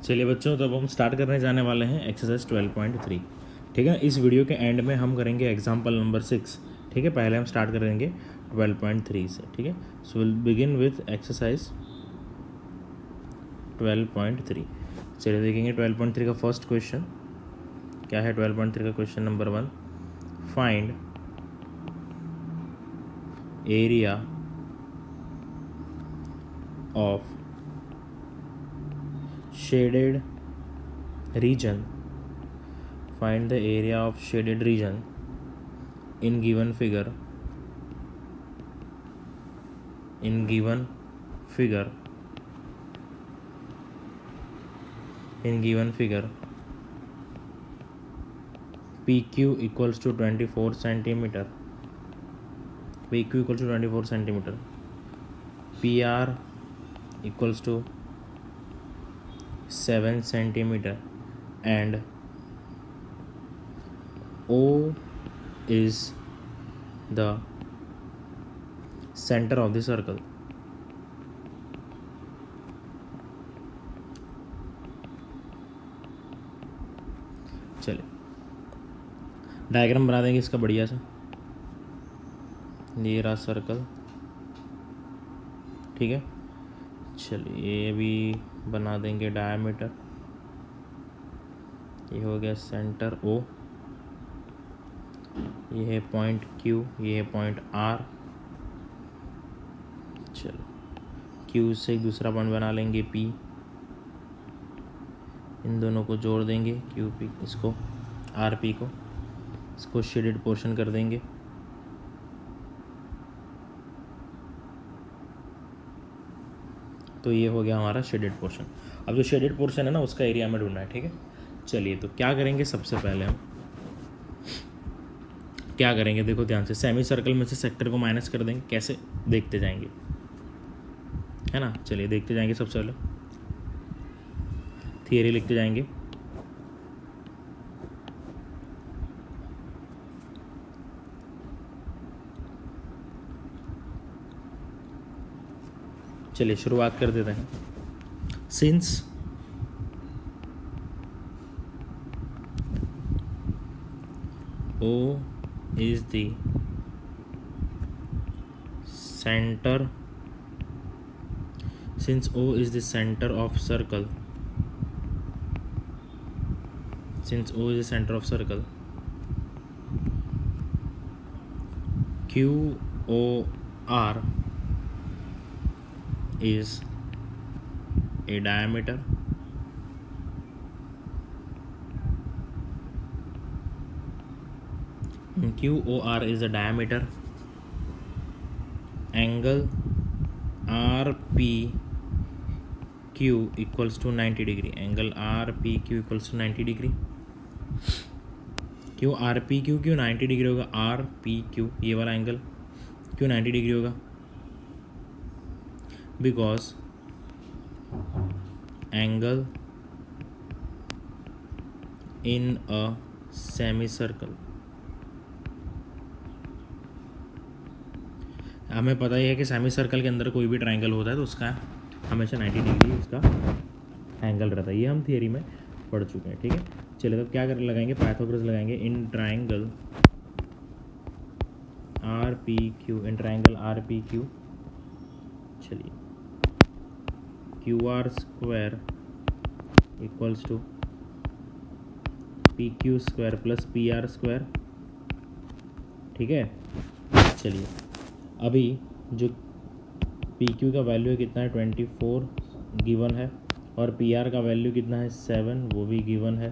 चलिए बच्चों, तब हम स्टार्ट करने जाने वाले हैं एक्सरसाइज 12.3। ठीक है, इस वीडियो के एंड में हम करेंगे एग्जाम्पल नंबर 6। ठीक है, पहले हम स्टार्ट करेंगे 12.3 से। ठीक है, so will begin with exercise 12.3। चलिए देखेंगे 12.3 का फर्स्ट क्वेश्चन क्या है। 12.3 का question number 1, find area of shaded region. Find the area of shaded region in given figure. In given figure PQ equals to 24 centimeter. PQ equals to 24 centimeter. PR equals to 7 centimeter and O is the center of the circle. चलिए diagram बना देंगे इसका बढ़िया सा। ये रहा circle. ठीक है, चलिए ये भी बना देंगे डायमीटर। ये हो गया सेंटर O, ये है पॉइंट Q, ये है पॉइंट R। चलो Q से एक दूसरा पॉइंट बना लेंगे P, इन दोनों को जोड़ देंगे QP, इसको RP को, इसको शेडेड पोर्शन कर देंगे। तो ये हो गया हमारा शेडेड पोर्शन। अब जो शेडेड पोर्शन है ना, उसका एरिया में ढूंढना है। ठीक है, चलिए तो क्या करेंगे, सबसे पहले हम क्या करेंगे, देखो ध्यान से। सेमी सर्कल में से सेक्टर को माइनस कर देंगे। कैसे, देखते जाएंगे, है ना। चलिए देखते जाएंगे। सबसे पहले थियरी लिखते जाएंगे। चलिए शुरुआत कर देते हैं। Since O is the center, since O is the center of circle, since O is the center of circle, QOR is a diameter QOR is the diameter. Angle RPQ equals to 90 degree. Angle RPQ equals to 90 degree. क्यों RPQ क्यों 90 degree होगा? RPQ ये वाला angle क्यों 90 degree होगा? Because angle in a semi circle, हमें पता ही है कि सेमी सर्कल के अंदर कोई भी ट्रायंगल होता है तो उसका हमेशा 90 डिग्री उसका एंगल रहता है। ये हम थियरी में पढ़ चुके हैं। ठीक है, चलिए तो क्या कर लगाएंगे, पाइथागोरस लगाएंगे। In triangle RPQ, in triangle RPQ, चलिए QR square equals to PQ square plus PR square. ठीक है, चलिए अभी जो PQ का वैल्यू है कितना है, 24 गिवन है, और PR का वैल्यू कितना है, 7, वो भी गिवन है।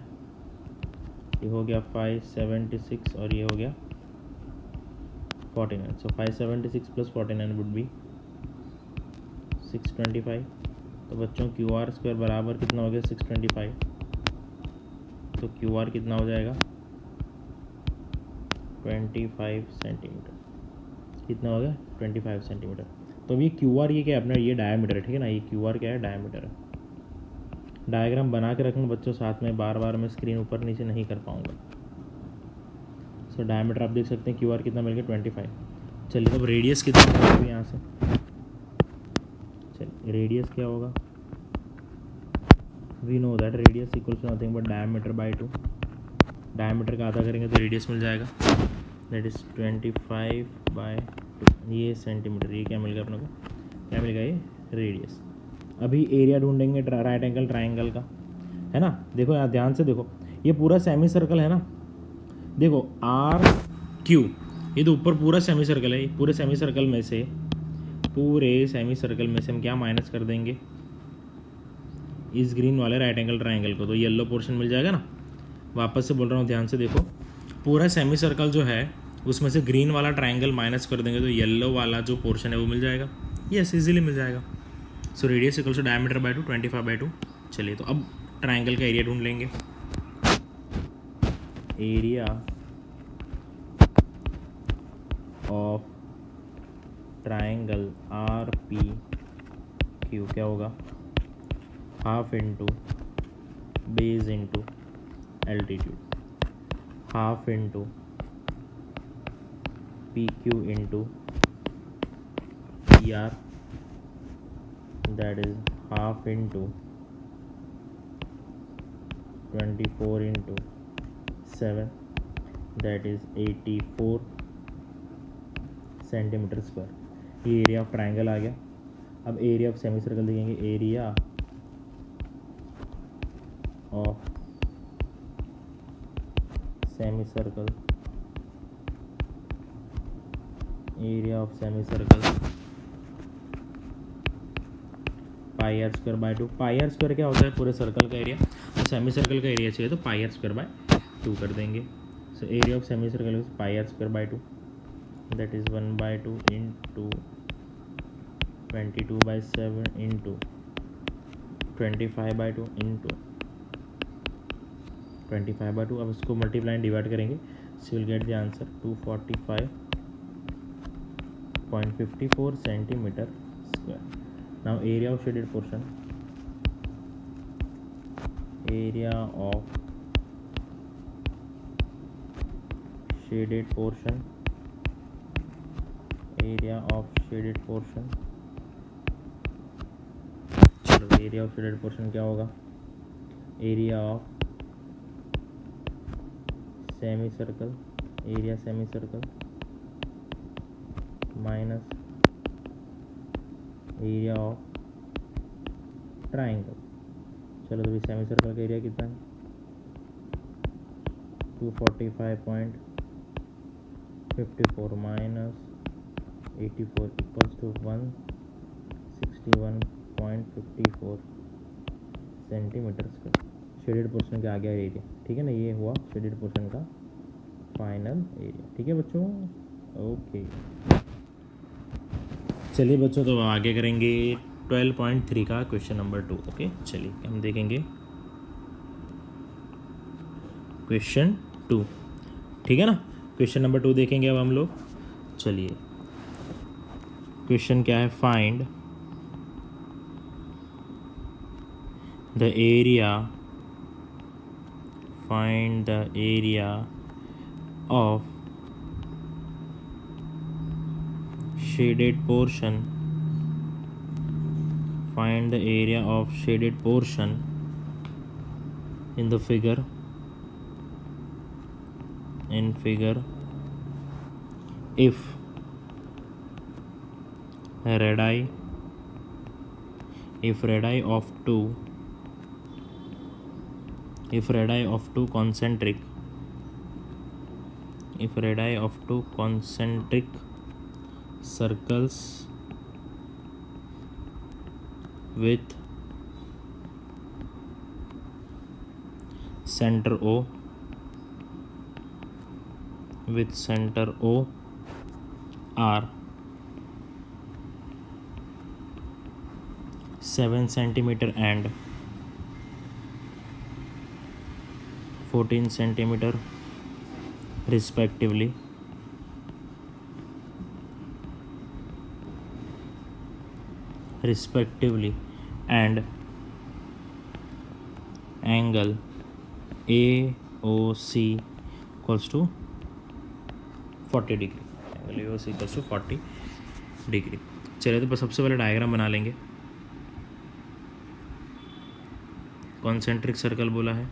ये हो गया 576 और ये हो गया 49। सो 576 प्लस 49 वुड बी 625। तो बच्चों QR स्क्वायर बराबर कितना हो गया, 625। तो QR कितना हो जाएगा, 25 सेंटीमीटर। कितना हो गया, 25 सेंटीमीटर। तो अब ये QR ये क्या है अपना, ये डायमीटर है। ठीक है ना, ये QR क्या है, डायमीटर है। डायग्राम बना के रखूँगा बच्चों साथ में, बार बार मैं स्क्रीन ऊपर नीचे नहीं कर पाऊँगा। सो डायमीटर आप देख सकते हैं, QR कितना मिल गया, 25। चलिए अब रेडियस कितना होगा यहाँ से, चलिए रेडियस क्या होगा, we know that radius equals to nothing but diameter by 2। Diameter का आधा करेंगे तो रेडियस मिल जाएगा, दैट इज़ 25/2। ये सेंटीमीटर, ये क्या मिल गया अपने को, क्या मिल गया, ये रेडियस। अभी एरिया ढूंढेंगे राइट एंगल ट्राइंगल का, है ना। देखो यार ध्यान से देखो, ये पूरा सेमी सर्कल है ना, देखो आर क्यू, ये तो ऊपर पूरा सेमी सर्कल है। पूरे सेमी सर्कल में से हम क्या माइनस कर देंगे, इस ग्रीन वाले राइट एंगल ट्राइंगल को, तो येलो पोर्शन मिल जाएगा ना। वापस से बोल रहा हूँ, ध्यान से देखो, पूरा सेमी सर्कल जो है उसमें से ग्रीन वाला ट्राइंगल माइनस कर देंगे तो येलो वाला जो पोर्शन है वो मिल जाएगा। यस, इजीली मिल जाएगा। So radius equals to diameter by 2, 25/2। चलिए तो अब ट्राइंगल का एरिया ढूंढ लेंगे। Area of triangle R P Q क्या होगा, half into base into altitude, half into P Q into P R, that is half into 24 into 7, that is 84 centimetre square. ये area of triangle आ गया। अब area of semi circle देखेंगे, area of semi circle, area of semi circle pi are square by 2। Pi are square क्या होता है, पूरे circle का एरिया। तो सेमी सर्कल का एरिया चाहिए तो पाई आर स्क्वायर बाई 2 कर देंगे। So area of semi circle is pi are square by 2, that is 1/2 into 22/7 into 25/2 into 25/2। अब इसको मल्टीप्लाई डिवाइड करेंगे, so will get the answer 245.54 centimetre square. Now area of shaded portion, area of shaded portion, area of shaded portion. चलो area of shaded portion क्या होगा, area of semi circle, area semi circle minus area of triangle. चलो तो semi circle का area कितना है, 245.54 minus 84 equals to 161.54 centimetre square. Shaded portion का आ गया एरिया, ठीक है ना। ये हुआ शेडेड पोर्शन का फाइनल एरिया, ठीक है बच्चों। ओके चलिए बच्चों, तो आगे करेंगे 12.3 का क्वेश्चन नंबर 2। ओके चलिए हम देखेंगे क्वेश्चन 2, ठीक है ना। क्वेश्चन नंबर 2 देखेंगे अब हम लोग। चलिए क्वेश्चन क्या है, find the area, find the area of shaded portion, find the area of shaded portion in the figure, in figure if radii of two, if radii of two concentric circles with center O are 7 centimeter and 14 centimeter respectively, and angle AOC equals to 40 degree, angle AOC equals to 40 degree. चलिए तो सबसे पहले diagram बना लेंगे। Concentric circle बोला है,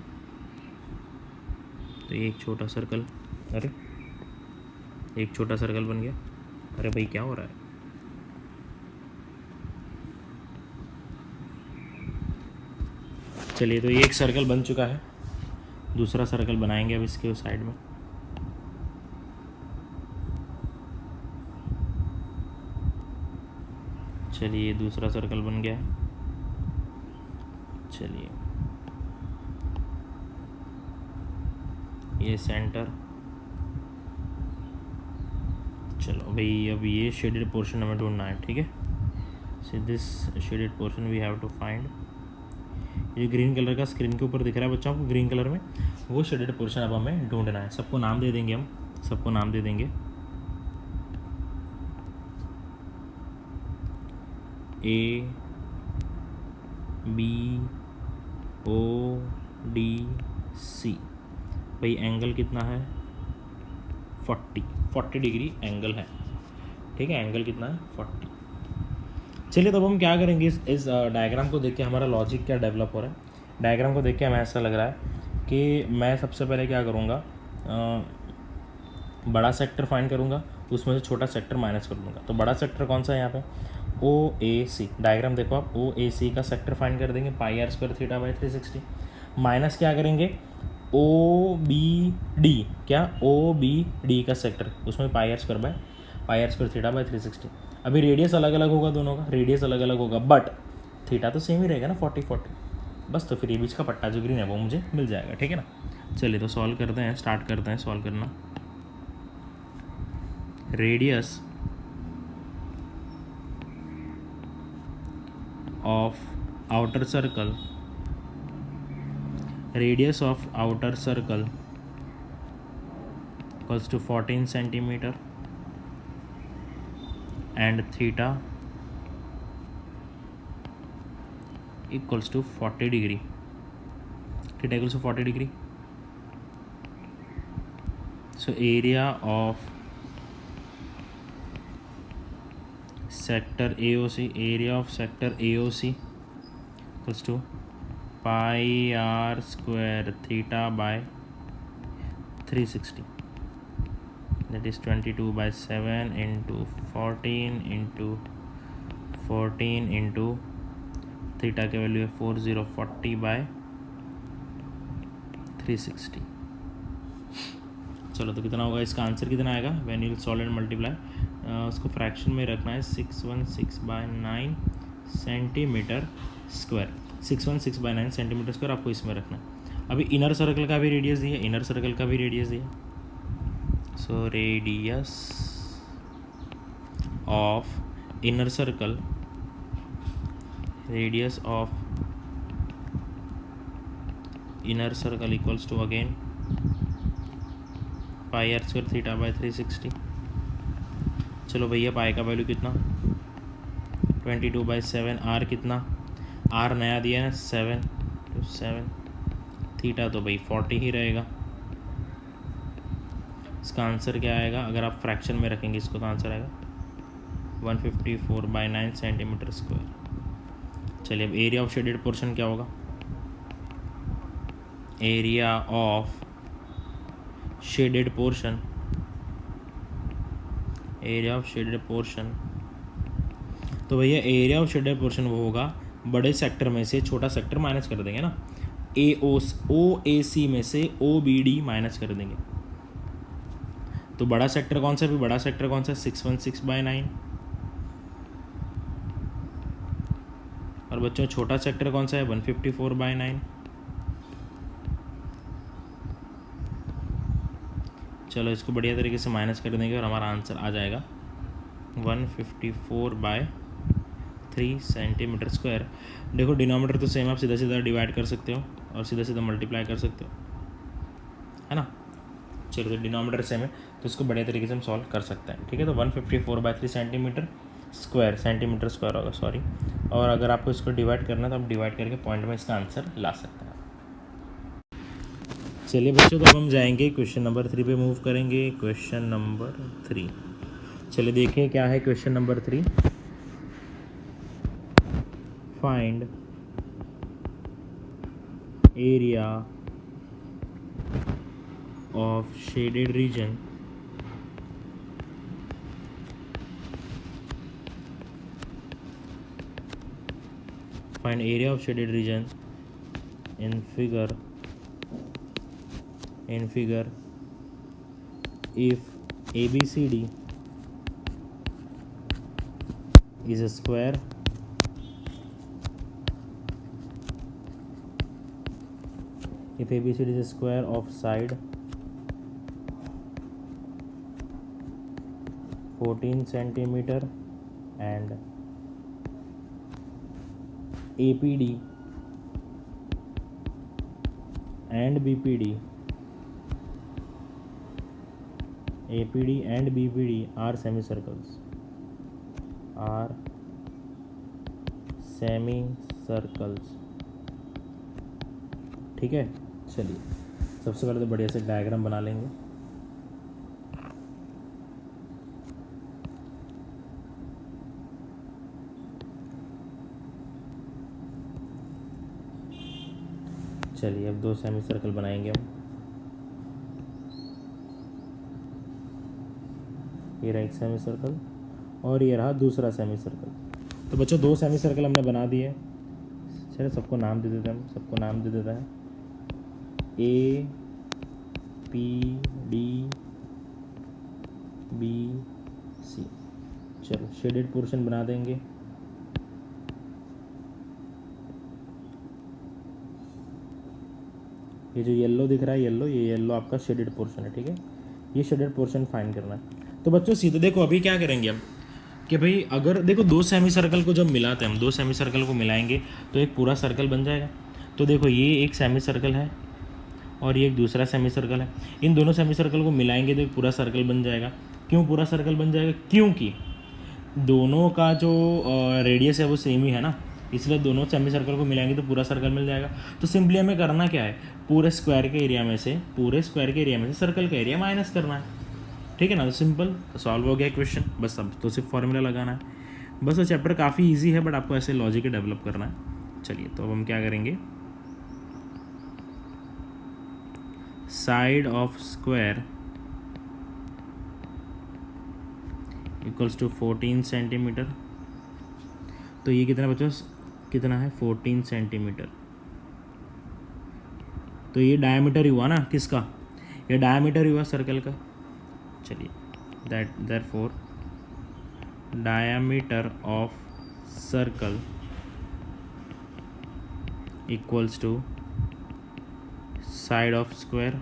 तो ये एक छोटा सर्कल, अरे एक छोटा सर्कल बन गया। अरे भाई क्या हो रहा है? चलिए, तो ये एक सर्कल बन चुका है, दूसरा सर्कल बनाएंगे अब इसके उस साइड में। चलिए, दूसरा सर्कल बन गया। चलिए, ये सेंटर। चलो भाई, अब ये शेडेड पोर्शन हमें ढूंढना है, ठीक है। So this shaded portion we have to find. ये ग्रीन कलर का स्क्रीन के ऊपर दिख रहा है बच्चों आपको, ग्रीन कलर में, वो शेडेड पोर्शन अब हमें ढूंढना है। सबको नाम दे देंगे हम, सबको नाम दे देंगे। A B O D C. भाई एंगल कितना है? 40 डिग्री एंगल है, ठीक है। एंगल कितना है? 40। चलिए, तब हम क्या करेंगे, इस डायग्राम को देख के हमारा लॉजिक क्या डेवलप हो रहा है। डायग्राम को देख के हमें ऐसा लग रहा है कि मैं सबसे पहले क्या करूँगा, बड़ा सेक्टर फाइंड करूँगा, उसमें से छोटा सेक्टर माइनस कर दूँगा। तो बड़ा सेक्टर कौन सा है यहाँ पे? ओ ए सी। डायग्राम देखो आप, ओ ए सी का सेक्टर फाइंड कर देंगे, pi are square theta by 360। Minus क्या करेंगे? O B D. क्या? ओ बी डी का सेक्टर, उसमें pi are square theta by 360। अभी रेडियस अलग अलग होगा दोनों का, रेडियस अलग अलग होगा, बट थीटा तो सेम ही रहेगा ना, 40 बस। तो फिर ये बीच का पट्टा जो ग्रीन है वो मुझे मिल जाएगा, ठीक है ना। चलिए, तो सॉल्व करते हैं, स्टार्ट करते हैं सॉल्व करना। Radius of outer circle, radius of outer circle equals to 14 centimeter and theta equals to 40 degree. Theta equals to 40 degree. So area of sector AOC, area of sector AOC equals to pi r square theta by 360, that is 22 by 7 into 14 into theta के value है 4040 by 360। चलो, तो कितना होगा इसका answer, कितना आएगा? When you solve and multiply, उसको फ्रैक्शन में रखना है, 616/9 सेंटीमीटर स्क्वायर। 616/9 सेंटीमीटर स्क्वायर आपको इसमें रखना है। अभी इनर सर्कल का भी रेडियस दिया, इनर सर्कल का भी रेडियस दिया। So radius of inner circle, radius of inner circle equals to again pi are square theta by 360। चलो भैया, पाई का वैल्यू कितना? 22/7। आर कितना? आर नया दिया है ना, 7 तो 7। थीटा तो भाई 40 ही रहेगा। इसका आंसर क्या आएगा अगर आप फ्रैक्शन में रखेंगे इसको? तो आंसर आएगा 154/9 सेंटीमीटर स्क्वायर। चलिए, अब एरिया ऑफ शेडेड पोर्शन क्या होगा? Area of shaded portion, area of shaded portion, तो भैया एरिया ऑफ शेडेड पोर्शन वो होगा, बड़े सेक्टर में से छोटा सेक्टर माइनस कर देंगे ना, ओ ए सी में से ओ बी डी माइनस कर देंगे। तो बड़ा सेक्टर कौन सा है? बड़ा सेक्टर कौन सा है? 616/9। और बच्चों, छोटा सेक्टर कौन सा है? 154/9। चलो, इसको बढ़िया तरीके से माइनस कर देंगे और हमारा आंसर आ जाएगा 154/3 सेंटीमीटर स्क्वायर। देखो, डिनोमीटर तो सेम, आप सीधा सीधा डिवाइड कर सकते हो और सीधा सीधा मल्टीप्लाई कर सकते हो, है ना। चलो, तो डिनोमीटर सेम है तो इसको बढ़िया तरीके से हम सॉल्व कर सकते हैं, ठीक है। तो 154/3 सेंटीमीटर स्क्वायर होगा, सॉरी। और अगर आपको इसको डिवाइड करना है तो आप डिवाइड करके पॉइंट में इसका आंसर ला सकते हैं। चलिए बच्चों, तो अब हम जाएंगे क्वेश्चन नंबर 3 पे मूव करेंगे। क्वेश्चन नंबर 3, चलिए देखिए क्या है question number 3। Find area of shaded region find area of shaded region in figure if ABCD is a square of side 14 centimeter and APD and BPD are semicircles. ठीक है, चलिए सबसे पहले तो बढ़िया से डायग्राम बना लेंगे। चलिए अब 2 सेमी सर्कल बनाएंगे हम। ये रहा एक सेमी सर्कल और ये रहा दूसरा सेमी सर्कल। तो बच्चों 2 सेमी सर्कल हमने बना दिए। चलिए सबको नाम दे देते हैं, हम सबको नाम दे देता है A P D B C। चलो शेडेड पोर्शन बना देंगे। ये जो येलो दिख रहा है ये येलो आपका शेडेड पोर्शन है, ठीक है। ये शेडेड पोर्शन फाइंड करना है। तो बच्चों सीधे देखो अभी क्या करेंगे हम कि भाई अगर देखो 2 सेमी सर्कल को जब मिलाते हैं हम, 2 सेमी सर्कल को मिलाएंगे तो एक पूरा सर्कल बन जाएगा। तो देखो ये एक सेमी सर्कल है और ये एक दूसरा सेमी सर्कल है। इन दोनों सेमी सर्कल को मिलाएंगे तो एक पूरा सर्कल बन जाएगा। क्यों पूरा सर्कल बन जाएगा? क्योंकि दोनों का जो रेडियस है वो सेम ही है ना, इसलिए दोनों सेमी सर्कल को मिलाएंगे तो पूरा सर्कल मिल जाएगा। तो सिंपली हमें करना क्या है, पूरे स्क्वायर के एरिया में से सर्कल का एरिया माइनस करना है, ठीक है ना। तो सिंपल सॉल्व हो गया क्वेश्चन। बस अब तो सिर्फ फॉर्मूला लगाना है। बस वो चैप्टर काफ़ी इजी है बट आपको ऐसे लॉजिक डेवलप करना है। चलिए तो अब हम क्या करेंगे, side of square equals to 14 centimetre. तो ये कितना बच्चों, कितना है 14 सेंटीमीटर। तो ये डायमीटर हुआ ना किसका, ये डायमीटर हुआ सर्कल का। चलिए therefore diameter of circle equals to side of square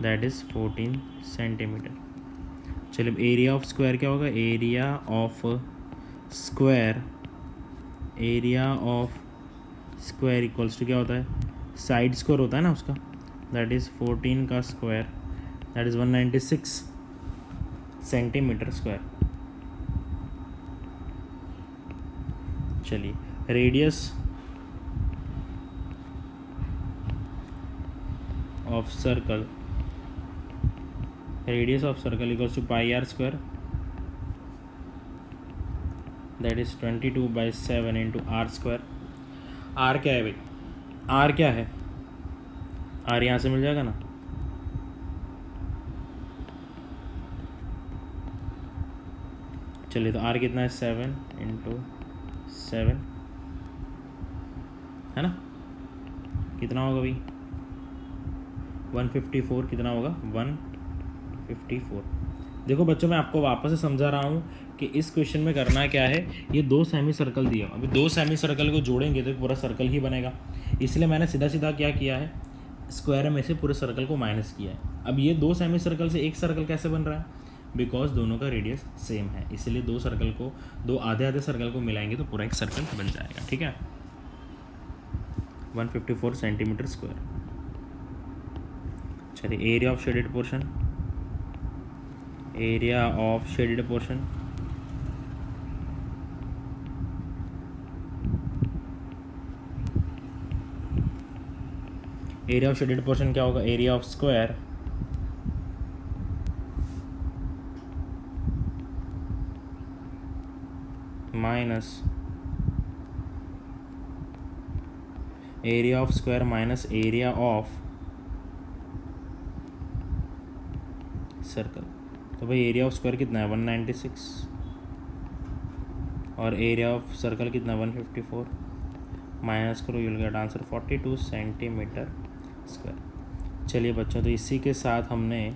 that is 14 centimetre. चलिए अब एरिया ऑफ स्क्वायर क्या होगा, area of square equals to क्या होता है, साइड स्क्वायर होता है ना उसका, दैट इज़ 14 का square that is 196 centimetre square. चलिए radius of circle equals to pi are square that is 22/7 into are square. R क्या है भाई, आर क्या है, आर यहाँ से मिल जाएगा ना। चलिए तो आर कितना है 7 इंटू 7 है ना, कितना होगा भाई 154। कितना होगा 154। देखो बच्चों मैं आपको वापस से समझा रहा हूँ कि इस क्वेश्चन में करना क्या है, ये 2 सेमी सर्कल दिया, अभी 2 सेमी सर्कल को जोड़ेंगे तो पूरा सर्कल ही बनेगा। इसलिए मैंने सीधा सीधा क्या किया है, स्क्वायर में से पूरे सर्कल को माइनस किया है। अब ये 2 सेमी सर्कल से एक सर्कल कैसे बन रहा है, बिकॉज दोनों का रेडियस सेम है, इसलिए 2 आधे सर्कल को मिलाएंगे तो पूरा एक सर्कल बन जाएगा, ठीक है। 154 सेंटीमीटर स्क्वायर। चलिए area of shaded portion area of shaded portion क्या होगा, area of square minus area of square minus area of circle. तो भाई एरिया ऑफ स्क्वायर कितना है 196 और एरिया ऑफ सर्कल कितना 154, माइनस करो you will get answer 42 centimetre square. चलिए बच्चों, तो इसी के साथ हमने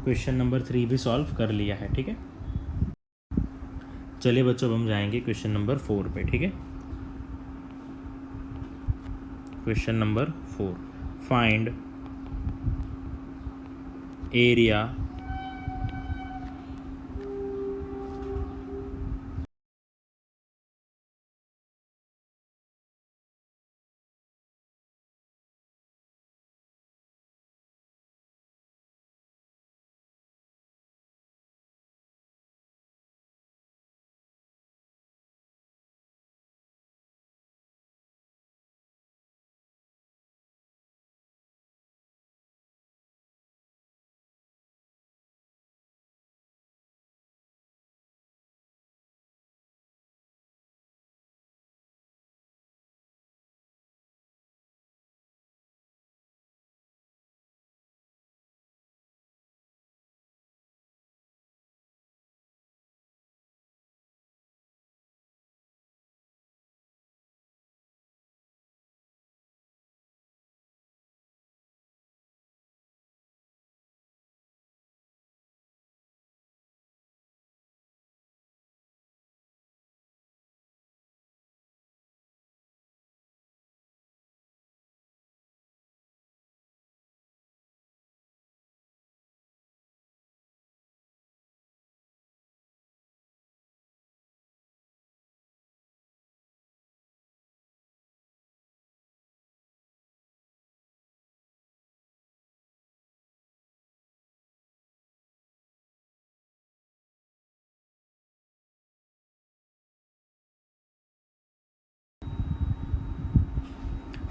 क्वेश्चन नंबर 3 भी सॉल्व कर लिया है। ठीक है, चलिए बच्चों, अब हम जाएंगे क्वेश्चन नंबर 4 पे। ठीक है, question number 4, find area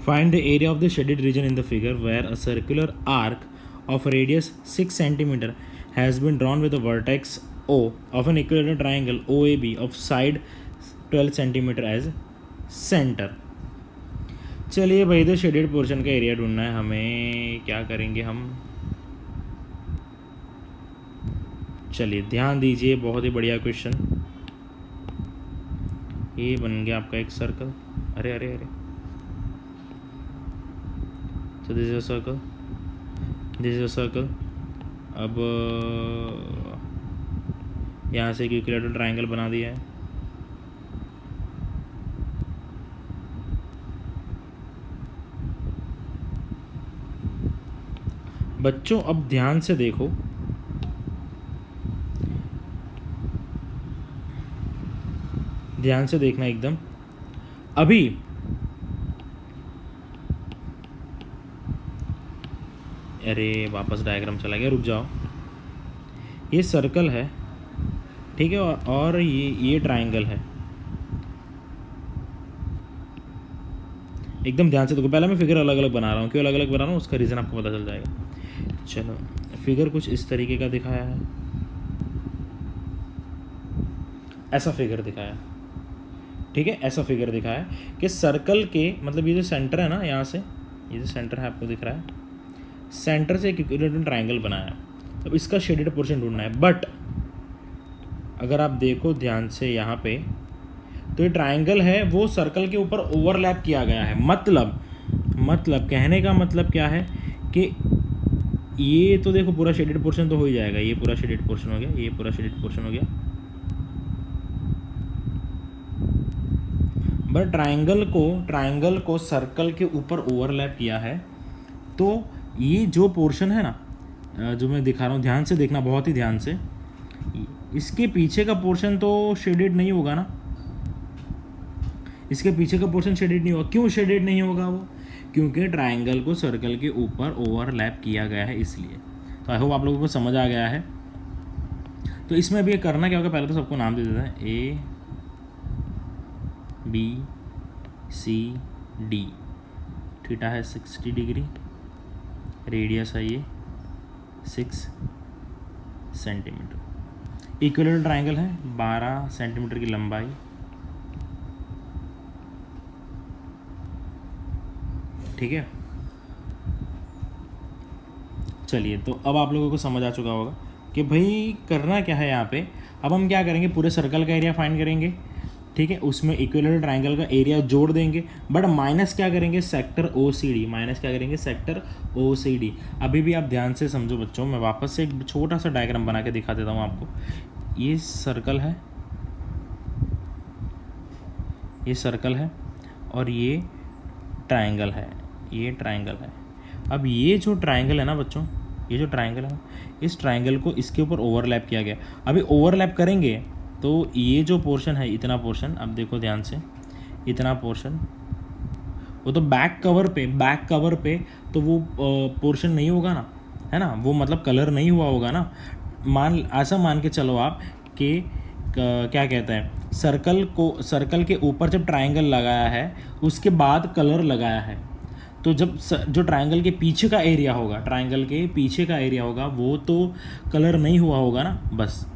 Find the area of the shaded region in the figure where a circular arc of radius 6 cm has been drawn with a vertex O of an equilateral triangle OAB of side 12 cm as center। चलिए भाई, तो shaded portion का area ढूंढना है हमें। क्या करेंगे हम? चलिए ध्यान दीजिए, बहुत ही बढ़िया क्वेश्चन। ये बन गया आपका एक सर्कल। अरे अरे अरे, so this is a circle, this is a circle। अब यहाँ से एक इक्विलेटरल ट्रायंगल बना दिया है। बच्चों अब ध्यान से देखो, ध्यान से देखना एकदम। अभी अरे वापस डायग्राम चला गया, रुक जाओ। ये सर्कल है, ठीक है, और ये ट्रायंगल है। एकदम ध्यान से देखो। पहले मैं फिगर अलग अलग बना रहा हूँ। क्यों अलग अलग बना रहा हूँ उसका रीज़न आपको पता चल जाएगा। चलो, फिगर कुछ इस तरीके का दिखाया है, ऐसा फिगर दिखाया, ठीक है, ऐसा फिगर दिखाया है कि सर्कल के मतलब ये जो सेंटर है ना, यहाँ से ये जो सेंटर है आपको दिख रहा है, सेंटर से एक इक्विलेटरल ट्रायंगल बनाया है। अब इसका शेडेड पोर्शन ढूंढना है। बट अगर आप देखो ध्यान से यहाँ पे, तो ये ट्रायंगल है वो सर्कल के ऊपर ओवरलैप किया गया है। मतलब कहने का मतलब क्या है कि ये तो देखो पूरा शेडेड पोर्शन तो हो ही जाएगा। ये पूरा शेडेड पोर्शन हो गया, ये पूरा शेडेड पोर्शन हो गया। बट ट्रायंगल को सर्कल के ऊपर ओवरलैप किया है। तो ये जो पोर्शन है ना, जो मैं दिखा रहा हूँ, ध्यान से देखना, बहुत ही ध्यान से। इसके पीछे का पोर्शन तो शेडेड नहीं होगा ना, इसके पीछे का पोर्शन शेडेड नहीं होगा। क्यों शेडेड नहीं होगा वो? क्योंकि ट्रायंगल को सर्कल के ऊपर ओवरलैप किया गया है, इसलिए। तो आई होप आप लोगों को समझ आ गया है। तो इसमें भी करना क्या होगा, पहले तो सबको नाम दे देते हैं, A B C D. Theta है 60 डिग्री, रेडियस है ये 6 सेंटीमीटर। इक्विलेटरल ट्रायंगल है, 12 सेंटीमीटर की लंबाई, ठीक है। चलिए, तो अब आप लोगों को समझ आ चुका होगा कि भाई करना क्या है यहाँ पे। अब हम क्या करेंगे, पूरे सर्कल का एरिया फाइंड करेंगे, ठीक है, उसमें इक्विलेटरल ट्रायंगल का एरिया जोड़ देंगे, बट माइनस क्या करेंगे, सेक्टर OCD, माइनस क्या करेंगे, सेक्टर OCD। अभी भी आप ध्यान से समझो बच्चों, मैं वापस से एक छोटा सा डायग्राम बना के दिखा देता हूँ आपको। ये सर्कल है, ये सर्कल है, और ये ट्रायंगल है, ये ट्रायंगल है। अब ये जो ट्रायंगल है ना बच्चों, ये जो ट्रायंगल है, इस ट्रायंगल को इसके ऊपर ओवरलैप किया गया। अभी ओवरलैप करेंगे तो ये जो पोर्शन है, इतना पोर्शन, अब देखो ध्यान से, इतना पोर्शन, वो तो बैक कवर पे तो वो पोर्शन नहीं होगा ना, है ना, वो मतलब कलर नहीं हुआ होगा ना। ऐसा मान के चलो आप कि क्या कहते हैं, सर्कल के ऊपर जब ट्रायंगल लगाया है उसके बाद कलर लगाया है, तो जब जो ट्रायंगल के पीछे का एरिया होगा, ट्रायंगल के पीछे का एरिया होगा, वो तो कलर नहीं हुआ होगा ना, बस।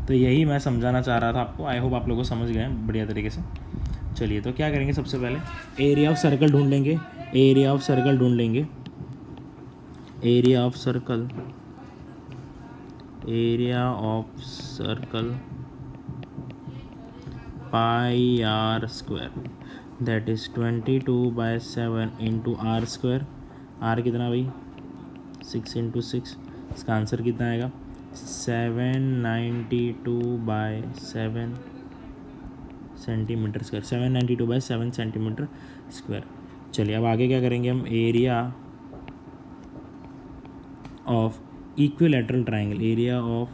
तो यही मैं समझाना चाह रहा था आपको। आई होप आप लोगों को समझ गए बढ़िया तरीके से। चलिए, तो क्या करेंगे, सबसे पहले एरिया ऑफ सर्कल ढूंढ लेंगे, एरिया ऑफ सर्कल ढूंढ लेंगे, area of circle, area of circle pi are square, that is 22/7 into are square. R कितना भाई, 6 × 6। इसका आंसर कितना आएगा, 792/7 सेंटीमीटर स्क्वायर, 792/7 सेंटीमीटर स्क्वायर। चलिए, अब आगे क्या करेंगे हम, area of equilateral triangle, area of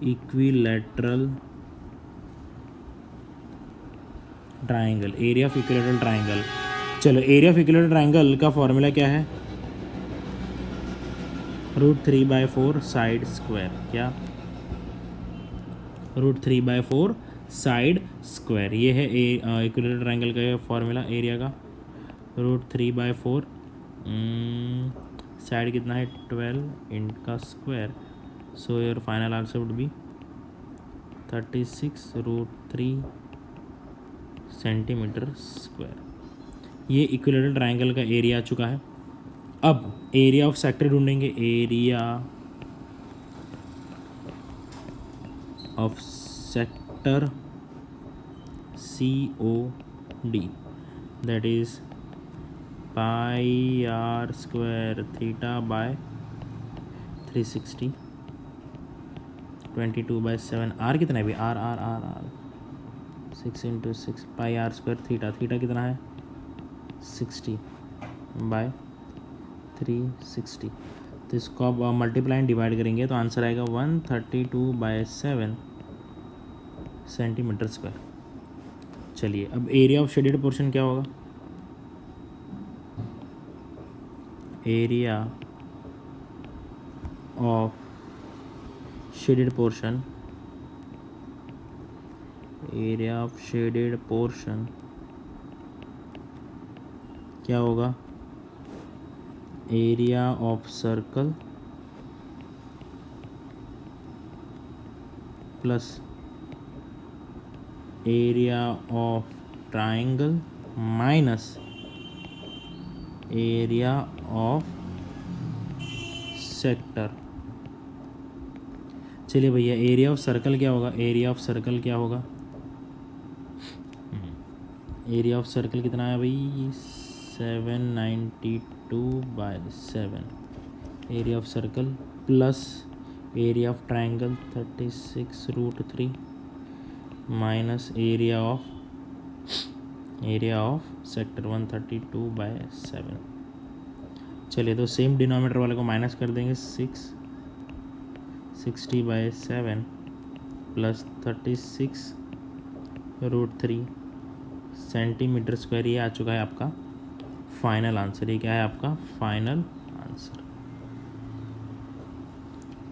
equilateral triangle, area of equilateral triangle. चलो, एरिया ऑफ इक्विलैटरल ट्रायंगल का फॉर्मूला क्या है, √3/4 साइड स्क्वायर। क्या, √3/4 साइड स्क्वायर। ये है इक्विलैटरल ट्रायंगल का फॉर्मूला एरिया का, √3/4, साइड कितना है 12, इनका square, so your final answer would be 36√3 centimetre square. ये इक्विलैटरल ट्रायंगल का एरिया आ चुका है। अब एरिया ऑफ सेक्टर ढूंढेंगे, area of sector COD, that is πr² θ/360, 22/7। R कितना है भाई, आर 6 × 6 πr² थीटा कितना है 60/360। तो इसको अब मल्टीप्लाई एंड डिवाइड करेंगे तो आंसर आएगा 132/7 सेंटीमीटर स्क्वायर। चलिए, अब एरिया ऑफ शेडेड पोर्शन क्या होगा, area of shaded portion, area of shaded portion क्या होगा, area of circle plus area of triangle minus area of sector. चलिए भैया, एरिया ऑफ सर्कल क्या होगा, एरिया ऑफ सर्कल क्या होगा, एरिया ऑफ सर्कल कितना है भाई 792/7, area of circle plus area of triangle 36√3 minus area of sector 132/7। चलिए, तो सेम डिनोमिनेटर वाले को माइनस कर देंगे, 60/7 प्लस 36√3 सेंटीमीटर स्क्वायर। ये आ चुका है आपका फाइनल आंसर। ये क्या है आपका फाइनल आंसर,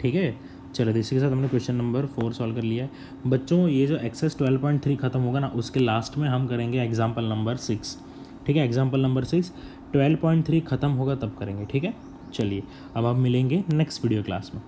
ठीक है। चलो, इसी के साथ हमने क्वेश्चन नंबर 4 सॉल्व कर लिया है बच्चों। ये जो एक्सरसाइज 12.3 खत्म होगा ना, उसके लास्ट में हम करेंगे एग्जाम्पल नंबर 6, ठीक है। एग्जाम्पल नंबर 6 12.3 खत्म होगा तब करेंगे, ठीक है। चलिए, अब आप मिलेंगे नेक्स्ट वीडियो क्लास में।